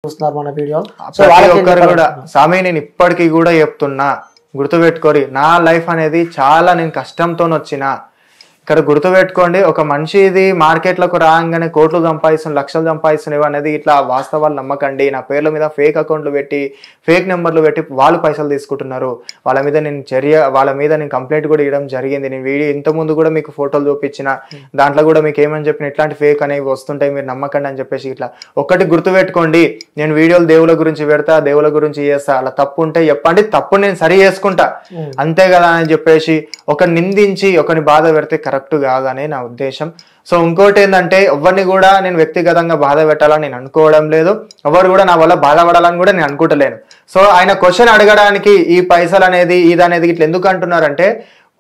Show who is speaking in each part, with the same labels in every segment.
Speaker 1: చూస్తున్నారు మన video. So
Speaker 2: ప్రతి ఒక్కరు కూడా స్వామి నేను ఇప్పటికీ కూడా చెప్తున్నా, గుర్తుపెట్టుకోరి, నా లైఫ్ అనేది చాలా నేను కష్టంతో వచ్చిన. ఇక్కడ గుర్తుపెట్టుకోండి, ఒక మనిషి ఇది మార్కెట్లకు రాగానే కోట్లు సంపాదిస్తుంది, లక్షలు సంపాదిస్తున్నవి అనేది ఇట్లా వాస్తవాలు నమ్మకండి. నా పేర్ల మీద ఫేక్ అకౌంట్లు పెట్టి ఫేక్ నెంబర్లు పెట్టి వాళ్ళు పైసలు తీసుకుంటున్నారు. వాళ్ళ మీద నేను కంప్లైంట్ కూడా ఇవ్వడం జరిగింది. నేను వీడియో ఇంతకుముందు కూడా మీకు ఫోటోలు చూపించిన, దాంట్లో కూడా మీకు ఏమని చెప్పిన ఇట్లాంటి ఫేక్ అనేవి వస్తుంటాయి, మీరు నమ్మకండి అని చెప్పేసి ఇట్లా. ఒక్కటి గుర్తుపెట్టుకోండి, నేను వీడియోలు దేవుల గురించి పెడతా, దేవుల గురించి చేస్తా, అలా తప్పు ఉంటే చెప్పండి, తప్పు నేను సరి చేసుకుంటా, అంతే కదా అని చెప్పేసి ఒక నిందించి ఒకని బాధ పెడితే కరెక్ట్ కాదనే నా ఉద్దేశం. సో ఇంకోటి ఏంటంటే, ఎవరిని కూడా నేను వ్యక్తిగతంగా బాధ పెట్టాలని నేను అనుకోవడం లేదు, ఎవరు కూడా నా వల్ల బాధపడాలని కూడా నేను అనుకుంటలేను. సో ఆయన క్వశ్చన్ అడగడానికి ఈ పైసలు అనేది ఇదనేది ఇట్లా ఎందుకు అంటున్నారంటే,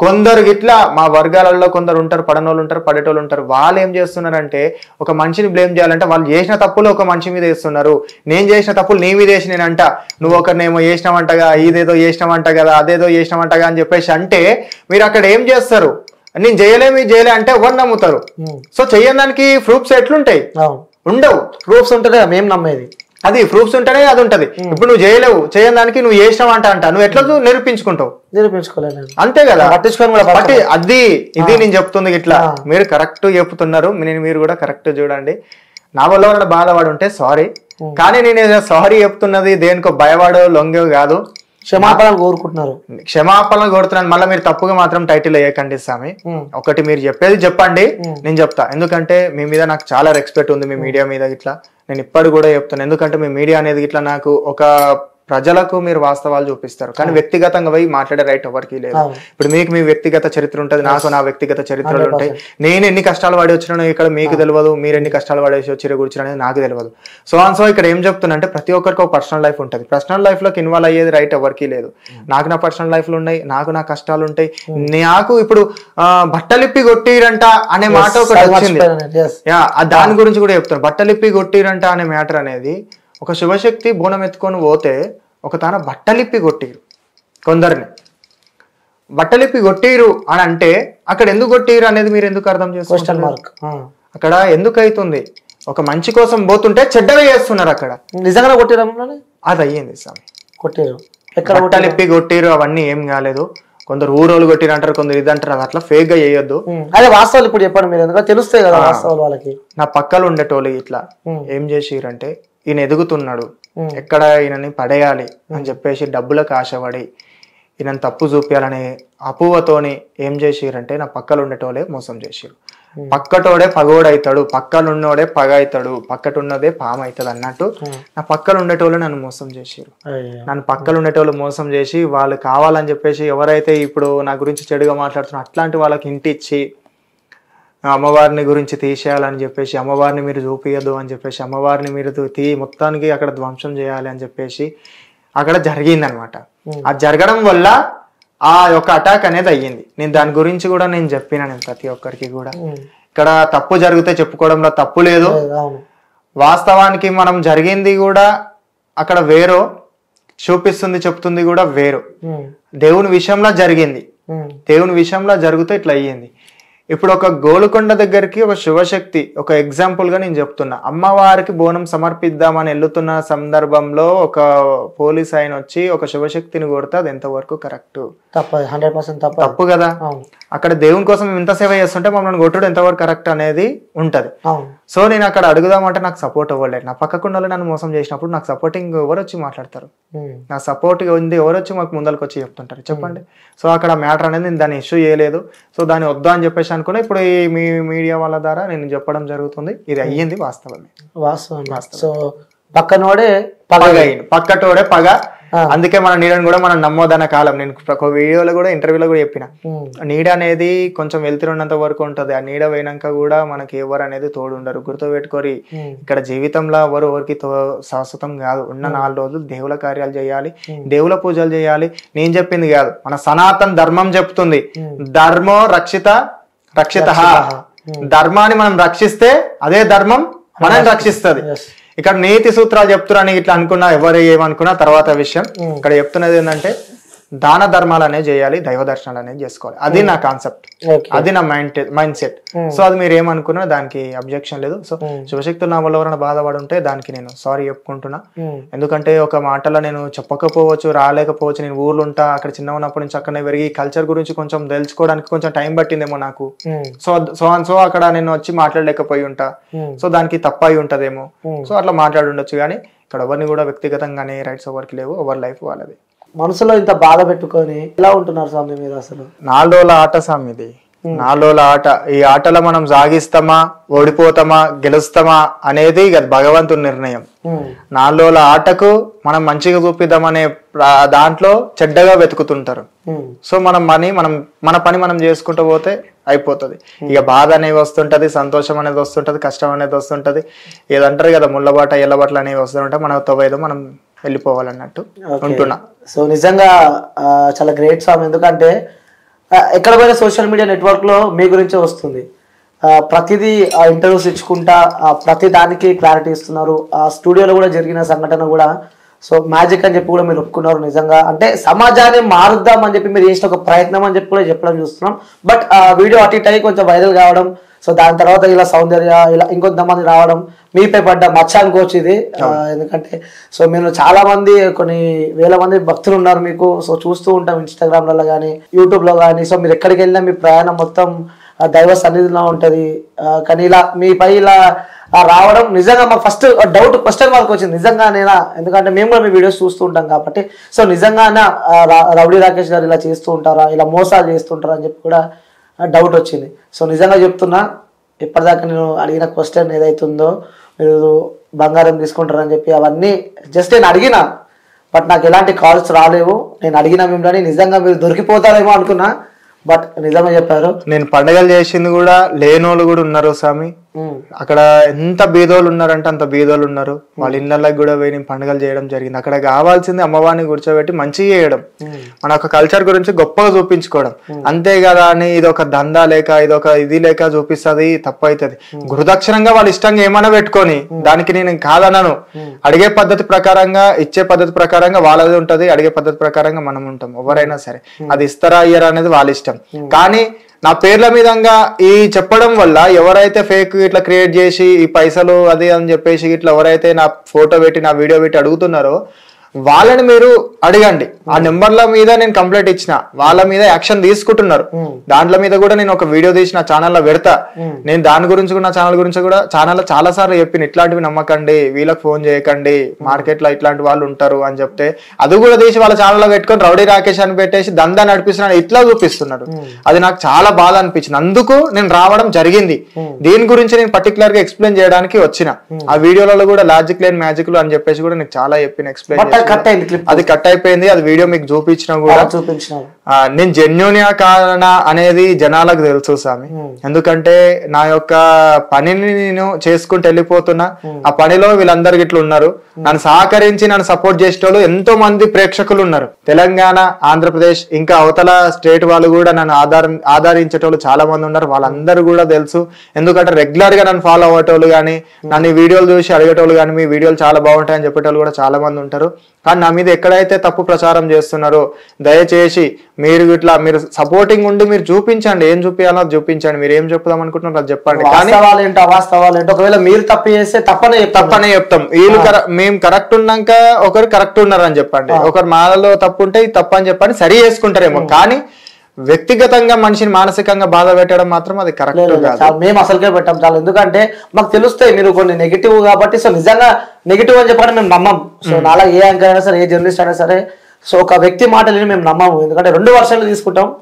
Speaker 2: కొందరు ఇట్లా మా వర్గాలలో కొందరు ఉంటారు, పడనోళ్ళు ఉంటారు, పడేటోళ్ళు ఉంటారు. వాళ్ళు ఏం చేస్తున్నారంటే, ఒక మనిషిని బ్లేమ్ చేయాలంటే వాళ్ళు చేసిన తప్పులు ఒక మనిషి మీద వేస్తున్నారు. నేను చేసిన తప్పులు నీ మీద వేసి నేనంట, నువ్వు ఒకరినేమో చేసినావంటగా, ఇదేదో చేసినావంట కదా, అదేదో చేసినావంటగా అని చెప్పేసి అంటే, మీరు అక్కడ ఏం చేస్తారు? నేను చేయలేమి చేయలే అంటే ఎవరు నమ్ముతారు? సో చేయడానికి ప్రూఫ్స్ ఎట్లుంటాయి? ఉండవు.
Speaker 1: ప్రూఫ్స్ ఉంటేనే మేము నమ్మేది.
Speaker 2: అది ప్రూఫ్స్ ఉంటేనే అది ఉంటది. ఇప్పుడు నువ్వు చేయలేవు, చేయడానికి నువ్వు చేసినావంట నువ్వు ఎట్లా నిరూపించుకుంటావు?
Speaker 1: నిరూపించుకోలేదు, అంతే
Speaker 2: కదా. అది ఇది నేను చెప్తుంది ఇట్లా, మీరు కరెక్ట్ చెప్తున్నారు, మీరు కూడా కరెక్ట్ చూడండి. నా వల్ల ఉన్న బాధపడి ఉంటే సారీ, కానీ నేను సారీ చెప్తున్నది దేనికో భయపడో లొంగో కాదు,
Speaker 1: క్షమాపణలు కోరుకుంటున్నారు,
Speaker 2: క్షమాపణలు కోరుతున్నాను. మళ్ళీ మీరు తప్పుగా మాత్రం టైటిల్ వేయకండి స్వామి. ఒకటి మీరు చెప్పేది చెప్పండి, నేను చెప్తా. ఎందుకంటే మీ మీద నాకు చాలా రెస్పెక్ట్ ఉంది, మీ మీడియా మీద ఇట్లా నేను ఇప్పటి కూడా చెప్తాను. ఎందుకంటే మీ మీడియా అనేది ఇట్లా నాకు ఒక ప్రజలకు మీరు వాస్తవాలు చూపిస్తారు, కానీ వ్యక్తిగతంగా పోయి మాట్లాడే రైట్ ఎవరికి లేదు. ఇప్పుడు మీకు మీ వ్యక్తిగత చరిత్ర ఉంటుంది, నాకు నా వ్యక్తిగత చరిత్రలు ఉంటాయి. నేను ఎన్ని కష్టాలు పడి వచ్చినానో ఇక్కడ మీకు తెలియదు, మీరు ఎన్ని కష్టాలు పడేసి వచ్చి కూర్చుని అనేది నాకు తెలియదు. సో ఇక్కడ ఏం చెప్తున్నా అంటే, ప్రతి ఒక్కరికి ఒక పర్సనల్ లైఫ్ ఉంటుంది. పర్సనల్ లైఫ్ లోకి ఇన్వాల్వ్ అయ్యేది రైట్ ఎవరికి లేదు. నాకు నా పర్సనల్ లైఫ్లు ఉన్నాయి, నాకు నా కష్టాలు ఉంటాయి. నాకు ఇప్పుడు బట్టలిప్పి కొట్టిరంట అనే మాట ఒకటి వచ్చింది, దాని గురించి కూడా చెప్తాను. బట్టలిప్పి కొట్టిరంట అనే మ్యాటర్ అనేది, ఒక శివశక్తి బోనం ఎత్తుకొని పోతే ఒక తాన బట్టలిప్పి కొట్టిరు, కొందరిని బట్టలిప్పి కొట్టిరు అని అంటే అక్కడ ఎందుకు కొట్టిరు అనేది మీరు ఎందుకు అర్థం చేసుకోవాలి? అక్కడ ఎందుకు అవుతుంది? ఒక మంచి కోసం పోతుంటే చెడ్డగా చేస్తున్నారు. అక్కడ
Speaker 1: నిజంగా కొట్టిరు,
Speaker 2: అది అయ్యింది స్వామి.
Speaker 1: కొట్టిరు,
Speaker 2: బట్టలిప్పి కొట్టిరు, అవన్నీ ఏం కాలేదు. కొందరు ఊరోళ్ళు కొట్టిరు అంటారు, కొందరు ఇది అంటారు, అది అట్లా ఫేక్ గా చేయొద్దు.
Speaker 1: అదే వాస్తవాలు ఇప్పుడు చెప్పండి మీరు, ఎందుకంటే తెలుస్తాయి కదా వాస్తవాలు వాళ్ళకి.
Speaker 2: నా పక్కలు ఉండేటోళ్ళు ఇట్లా ఏం చేసిరంటే, ఈయన ఎదుగుతున్నాడు, ఎక్కడ ఈయనని పడేయాలి అని చెప్పేసి డబ్బులకు ఆశపడి ఈయనని తప్పు చూపించాలనే అపోహతోని ఏం చేసిరంటే, నా పక్కలు ఉండేటోళ్ళే మోసం చేసిరు. పక్కటోడే పగోడవుతాడు, పక్కనున్నోడే పగ అవుతాడు, పక్కటున్నదే పాము అవుతుంది అన్నట్టు నా పక్కలు ఉండేటోళ్ళు నన్ను మోసం చేసిరు. నన్ను పక్కలు ఉండేటోళ్ళు మోసం చేసి, వాళ్ళు కావాలని చెప్పేసి ఎవరైతే ఇప్పుడు నా గురించి చెడుగా మాట్లాడుతున్నా అట్లాంటి వాళ్ళకి ఇంటిచ్చి, అమ్మవారిని గురించి తీసేయాలని చెప్పేసి, అమ్మవారిని మీరు చూపియద్దు అని చెప్పేసి, అమ్మవారిని మీరు మొత్తానికి అక్కడ ధ్వంసం చేయాలి అని చెప్పేసి అక్కడ జరిగిందనమాట. అది జరగడం వల్ల ఆ యొక్క అటాక్ అనేది అయ్యింది. నేను దాని గురించి కూడా నేను చెప్పిన, నేను ప్రతి ఒక్కరికి కూడా ఇక్కడ తప్పు జరిగితే చెప్పుకోవడంలో తప్పు లేదు. వాస్తవానికి మనం జరిగింది కూడా అక్కడ వేరో చూపిస్తుంది, చెప్తుంది కూడా వేరు. దేవుని విషయంలో జరిగింది, దేవుని విషయంలో జరిగితే ఇట్లా అయ్యింది. ఇప్పుడు ఒక గోలుకొండ దగ్గరికి ఒక శివశక్తి, ఒక ఎగ్జాంపుల్ గా నేను చెప్తున్నా, అమ్మవారికి బోనం సమర్పిద్దామని వెళ్తున్న సందర్భంలో ఒక పోలీస్ ఆయన వచ్చి ఒక శివశక్తిని కొడితే అది ఎంతవరకు కరెక్ట్?
Speaker 1: 100%
Speaker 2: తప్పు కదా. అక్కడ దేవుని కోసం ఇంత సేవ చేస్తుంటే మమ్మల్ని కొట్టుడు ఎంతవరకు కరెక్ట్ అనేది ఉంటది. సో నేను అక్కడ అడుగుదామంటే నాకు సపోర్ట్ అవ్వలేదు. నా పక్కకుండా నన్ను మోసం చేసినప్పుడు నాకు సపోర్టింగ్ ఎవరు వచ్చి మాట్లాడతారు? నా సపోర్ట్ ఉంది ఎవరు వచ్చి మాకు ముందరకు వచ్చి చెప్తుంటారు? చెప్పండి. సో అక్కడ మ్యాటర్ అనేది నేను దాన్ని ఇష్యూ చేయలేదు. సో దాన్ని వద్దా అని చెప్పేసి అనుకున్నా. ఇప్పుడు ఈ మీ మీడియా వాళ్ళ ద్వారా నేను చెప్పడం జరుగుతుంది, ఇది అయ్యింది వాస్తవమే.
Speaker 1: సో పక్కనోడే పగ,
Speaker 2: పక్కటోడే పగ. అందుకే మన నీడని కూడా మనం నమ్మోదన్న కాలం. నేను ఒక వీడియోలో కూడా ఇంటర్వ్యూలో కూడా చెప్పిన, నీడ అనేది కొంచెం వెళ్తున్నంత వరకు ఉంటది, ఆ నీడ పోయినాక కూడా మనకి ఎవరు అనేది తోడు ఉండరు. గుర్తుపెట్టుకోరి, ఇక్కడ జీవితంలో ఎవరికి శాశ్వతం కాదు. ఉన్న 4 రోజులు దేవుల కార్యాలు చేయాలి, దేవుల పూజలు చేయాలి. నేను చెప్పింది కాదు, మన సనాతన ధర్మం చెప్తుంది. ధర్మో రక్షిత రక్షిత. ధర్మాన్ని మనం రక్షిస్తే అదే ధర్మం మనం రక్షిస్తుంది. ఇక్కడ నీతి సూత్రాలు చెప్తున్నారని ఇట్లా అనుకున్నా, ఎవరు ఏమనుకున్నా తర్వాత విషయం. ఇక్కడ చెప్తున్నది ఏంటంటే, దాన ధర్మాలు అనేది చేయాలి, దైవ దర్శనాలు అనేది చేసుకోవాలి. అది నా కాన్సెప్ట్, అది నా మైండ్ సెట్. సో అది మీరు ఏమనుకున్నా దానికి అబ్జెక్షన్ లేదు. సో శివశక్తులు నా వల్ల ఎవరైనా బాధపడి ఉంటే దానికి నేను సారీ చెప్పుకుంటున్నా. ఎందుకంటే ఒక మాటలో నేను చెప్పకపోవచ్చు, రాలేకపోవచ్చు. నేను ఊర్లో ఉంటా, అక్కడ చిన్న ఉన్నప్పటి నుంచి అక్కడనే పెరిగి కల్చర్ గురించి కొంచెం తెలుసుకోవడానికి కొంచెం టైం పట్టిందేమో నాకు. సో అక్కడ నేను వచ్చి మాట్లాడలేకపోయి ఉంటా. సో దానికి తప్పయి ఉంటదేమో. సో అట్లా మాట్లాడి ఉండొచ్చు. కానీ ఇక్కడ ఎవరిని కూడా వ్యక్తిగతంగానే రైట్స్ ఎవరికి లేవు, ఎవరి లైఫ్ వాళ్ళది.
Speaker 1: మనసులో ఇంత బాధ పెట్టుకొని ఎలా ఉంటున్నారు స్వామి మీరు అసలు?
Speaker 2: 4 రోజుల ఆట స్వామి ఇది, 4 రోజుల ఆట. ఈ ఆటలో మనం సాగిస్తామా, ఓడిపోతామా, గెలుస్తామా అనేది భగవంతుని నిర్ణయం. 4 రోజుల ఆటకు మనం మంచిగా చూపిద్దామనే దాంట్లో చెడ్డగా వెతుకుతుంటారు. సో మన పని మనం చేసుకుంటూ పోతే అయిపోతుంది. ఇక బాధ అనేది వస్తుంటది, సంతోషం అనేది వస్తుంటది, కష్టం అనేది వస్తుంటది. ఏదంటారు కదా ముళ్ళబాట ఎల్లబాటలు అనేవి వస్తుంటాయి. మన తవ్వేదో మనం వెళ్ళిపోవాలన్నట్టు ఉంటున్నా.
Speaker 1: సో నిజంగా చాలా గ్రేట్ స్వామి. ఎందుకంటే ఎక్కడ పోయిన సోషల్ మీడియా నెట్వర్క్ లో మీ గురించే వస్తుంది. ప్రతిదీ ఇంటర్వ్యూస్ ఇచ్చుకుంటా ప్రతి దానికి క్లారిటీ ఇస్తున్నారు. ఆ స్టూడియోలో కూడా జరిగిన సంఘటన కూడా సో మ్యాజిక్ అని చెప్పి కూడా మీరు ఒప్పుకున్నారు. నిజంగా అంటే సమాజాన్ని మారుద్దాం అని చెప్పి మీరు చేసిన ఒక ప్రయత్నం అని చెప్పి కూడా చెప్పడం చూస్తున్నాం. బట్ ఆ వీడియో అటు ఇటు అయ్యి కొంచెం వైరల్ కావడం, సో దాని తర్వాత ఇలా సౌందర్య ఇలా ఇంకొంతమంది రావడం మీపై పడ్డ మచ్చ అనుకోవచ్చు ఇది. ఎందుకంటే సో మీరు చాలా మంది కొన్ని వేల మంది భక్తులు ఉన్నారు మీకు. సో చూస్తూ ఉంటాం ఇన్స్టాగ్రామ్లలో కానీ యూట్యూబ్లో కానీ. సో మీరు ఎక్కడికి వెళ్ళినా మీ ప్రయాణం మొత్తం దైవ సన్నిధిలో ఉంటుంది. కానీ ఇలా మీపై ఇలా రావడం నిజంగా మాకు ఫస్ట్ డౌట్ క్వశ్చన్ మార్క్ వచ్చింది, నిజంగా నేనా? ఎందుకంటే మేము కూడా మీ వీడియోస్ చూస్తూ ఉంటాం కాబట్టి. సో నిజంగానే రౌడీ రాకేష్ గారు ఇలా చేస్తూ ఉంటారా, ఇలా మోసాలు చేస్తుంటారా అని చెప్పి కూడా డౌట్ వచ్చింది. సో నిజంగా చెప్తున్నా, ఇప్పటిదాకా నేను అడిగిన క్వశ్చన్ ఏదైతుందో మీరు బంగారం తీసుకుంటారని చెప్పి అవన్నీ జస్ట్ నేను అడిగినా, బట్ నాకు ఎలాంటి కాల్స్ రాలేవు. నేను అడిగిన మిమ్మల్ని నిజంగా మీరు దొరికిపోతారేమో అనుకున్నా, బట్ నిజమే చెప్పారు.
Speaker 2: నేను పండుగలు చేసింది కూడా లేనోళ్ళు కూడా ఉన్నారు స్వామి. అక్కడ ఎంత బీదోళ్ళు ఉన్నారంటే అంత బీదోళ్ళు ఉన్నారు. వాళ్ళ ఇళ్ళకి కూడా పోయి నేను పండుగలు చేయడం జరిగింది. అక్కడ కావాల్సింది అమ్మవారిని కూర్చోబెట్టి మంచిగా చేయడం, మన ఒక కల్చర్ గురించి గొప్పగా చూపించుకోవడం. అంతే కదా అని ఇది ఒక దందా లేక ఇదొక ఇది లేక చూపిస్తుంది, తప్పు అవుతుంది. గురుదక్షిణంగా వాళ్ళు ఇష్టంగా ఏమైనా పెట్టుకొని దానికి నేను కాదన్నాను. అడిగే పద్ధతి ప్రకారంగా, ఇచ్చే పద్ధతి ప్రకారంగా వాళ్ళది ఉంటది, అడిగే పద్ధతి ప్రకారంగా మనం ఉంటాం. ఎవరైనా సరే అది ఇస్తారా ఇయ్యరా అనేది వాళ్ళ ఇష్టం. కానీ నా పేర్ల మీదంగా ఈ చెప్పడం వల్ల ఎవరైతే ఫేక్ ఇట్లా క్రియేట్ చేసి ఈ పైసలు అది అని చెప్పేసి ఇట్లా ఎవరైతే నా ఫోటో పెట్టి నా వీడియో పెట్టి అడుగుతున్నారో వాళ్ళని మీరు అడగండి. ఆ నెంబర్ల మీద నేను కంప్లైంట్ ఇచ్చిన, వాళ్ళ మీద యాక్షన్ తీసుకుంటున్నారు. దాంట్లో మీద కూడా నేను ఒక వీడియో తీసి నా ఛానల్లో పెడతా. నేను దాని గురించి కూడా, నా ఛానల్ గురించి కూడా ఛానల్లో చాలా సార్లు చెప్పిన, ఇట్లాంటివి నమ్మకండి, వీళ్ళకి ఫోన్ చేయకండి, మార్కెట్ లో ఇట్లాంటి వాళ్ళు ఉంటారు అని చెప్తే అది కూడా తీసి వాళ్ళ ఛానల్లో పెట్టుకొని రౌడీ రాకేష్ అని పెట్టేసి దందా నడిపిస్తున్నాడు, ఇట్లా చూపిస్తున్నాడు. అది నాకు చాలా బాధ అనిపించింది. అందుకు నేను రావడం జరిగింది. దీని గురించి నేను పర్టికులర్ గా ఎక్స్ప్లెయిన్ చేయడానికి వచ్చిన. ఆ వీడియోలలో కూడా లాజిక్ లేని మ్యాజిక్లు అని చెప్పేసి కూడా నేను చాలా చెప్పిన, ఎక్స్ప్లెయిన్. అది కట్ అయిపోయింది. అది వీడియో మీకు చూపించిన కూడా నేను జెన్యూన్ కానా అనేది జనాలకు తెలుసు స్వామి. ఎందుకంటే నా యొక్క పనిని నేను చేసుకుంటూ వెళ్ళిపోతున్నా. ఆ పనిలో వీళ్ళందరికి ఇట్లా ఉన్నారు. నన్ను సహకరించి నన్ను సపోర్ట్ చేసేటోళ్ళు ఎంతో మంది ప్రేక్షకులు ఉన్నారు. తెలంగాణ, ఆంధ్రప్రదేశ్, ఇంకా అవతల స్టేట్ వాళ్ళు కూడా నన్ను ఆదరించేటోళ్ళు చాలా మంది ఉన్నారు. వాళ్ళందరూ కూడా తెలుసు. ఎందుకంటే రెగ్యులర్ గా నన్ను ఫాలో అవ్వటోళ్ళు కానీ, నన్ను వీడియోలు చూసి అడిగేటోళ్ళు కానీ, మీ వీడియోలు చాలా బాగుంటాయని చెప్పేటోళ్ళు కూడా చాలా మంది ఉంటారు. కానీ నా మీద ఎక్కడైతే తప్పు ప్రచారం చేస్తున్నారో దయచేసి మీరు ఇట్లా మీరు సపోర్టింగ్ ఉండి మీరు చూపించండి. ఏం చూపించాలో చూపించండి. మీరు ఏం చెప్దాం అనుకుంటున్నారు అది చెప్పండి. కానీ
Speaker 1: ఒకవేళ మీరు తప్పు చేస్తే తప్పనే
Speaker 2: చెప్తాం. వీళ్ళు మేము కరెక్ట్ ఉన్నాక ఒకరు కరెక్ట్ ఉన్నారని చెప్పండి, ఒకరు మాలో తప్పు ఉంటే ఇది తప్పు అని చెప్పండి, సరి చేసుకుంటారేమో. కానీ వ్యక్తిగతంగా మనిషిని మానసికంగా బాధ పెట్టడం మాత్రం అది కరెక్ట్ కాదు.
Speaker 1: మేము అసలుకే పెట్టాం చాలా. ఎందుకంటే మాకు తెలుస్తాయి మీరు కొన్ని నెగిటివ్ కాబట్టి. సో నిజంగా నెగిటివ్ అని చెప్పడం మేము నమ్మం. సో నాలా ఏ యాంకర్ అయినా సరే, ఏ జర్నలిస్ట్ అయినా సరే, సో ఒక వ్యక్తి మాటలని మేము నమ్మము. ఎందుకంటే 2 వర్షాలు తీసుకుంటాం.